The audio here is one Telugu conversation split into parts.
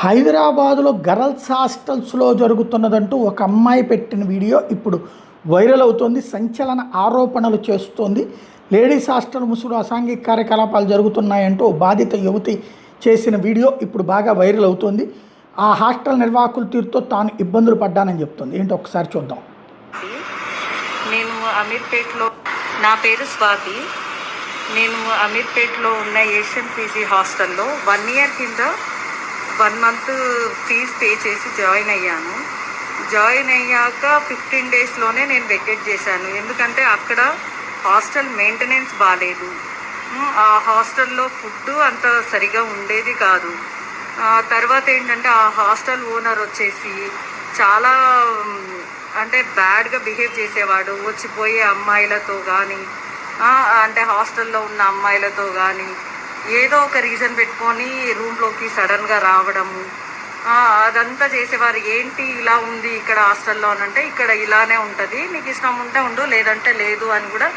హైదరాబాదులో గర్ల్స్ హాస్టల్స్లో జరుగుతున్నదంటూ ఒక అమ్మాయి పెట్టిన వీడియో ఇప్పుడు వైరల్ అవుతోంది. సంచలన ఆరోపణలు చేస్తోంది. లేడీస్ హాస్టల్ ముసుగులో అసాంఘిక కార్యకలాపాలు జరుగుతున్నాయంటూ బాధిత యువతి చేసిన వీడియో ఇప్పుడు బాగా వైరల్ అవుతోంది. ఆ హాస్టల్ నిర్వాహకుల తీరుతో తాను ఇబ్బందులు పడ్డానని చెప్తుంది. ఏంటో ఒకసారి చూద్దాం. నేను అమీర్పేట్లో, నా పేరు స్వాతి. నేను అమీర్పేట్లో ఉన్న ఏషియన్ పీజీ హాస్టల్లో 1 ఇయర్ కింద 1 మంత్ ఫీజు పే చేసి జాయిన్ అయ్యాను. జాయిన్ అయ్యాక 15 డేస్లోనే నేను వెకేట్ చేశాను. ఎందుకంటే అక్కడ హాస్టల్ మెయింటెనెన్స్ బాగాలేదు. ఆ హాస్టల్లో ఫుడ్ అంత సరిగా ఉండేది కాదు. తర్వాత ఏంటంటే ఆ హాస్టల్ ఓనర్ వచ్చేసి చాలా అంటే బ్యాడ్గా బిహేవ్ చేసేవాడు. వచ్చిపోయే అమ్మాయిలతో కానీ, అంటే హాస్టల్లో ఉన్న అమ్మాయిలతో కానీ ఏదో ఒక రీజన్ పెట్టుకొని రూమ్లోకి సడన్గా రావడము, అదంతా చేసేవారు. ఏంటి ఇలా ఉంది ఇక్కడ హాస్టల్లో అని అంటే, ఇక్కడ ఇలానే ఉంటుంది, నీకు ఇష్టం ఉంటే ఉండు లేదంటే లేదు అని కూడా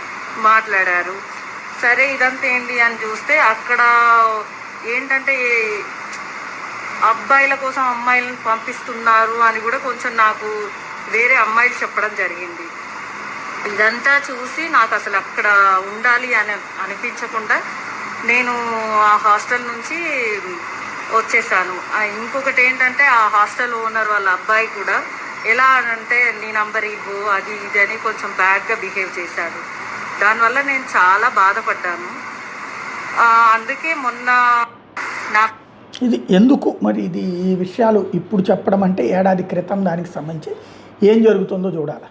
మాట్లాడారు. సరే ఇదంతా ఏంటి అని చూస్తే అక్కడ ఏంటంటే అబ్బాయిల కోసం అమ్మాయిలను పంపిస్తున్నారు అని కూడా కొంచెం నాకు వేరే అమ్మాయిలు చెప్పడం జరిగింది. ఇదంతా చూసి నాకు అసలు అక్కడ ఉండాలి అని అనిపించకుండా నేను ఆ హాస్టల్ నుంచి వచ్చేసాను. ఇంకొకటి ఏంటంటే ఆ హాస్టల్ ఓనర్ వాళ్ళ అబ్బాయి కూడా ఎలా అంటే నీ నంబర్ ఇవ్వు అది ఇది అని కొంచెం బ్యాడ్గా బిహేవ్ చేశాడు. దానివల్ల నేను చాలా బాధపడ్డాను. అందుకే మొన్న నాకు ఇది ఎందుకు మరి ఈ విషయాలు ఇప్పుడు చెప్పడం అంటే ఏడాది క్రితం దానికి సంబంధించి ఏం జరుగుతుందో చూడాలి.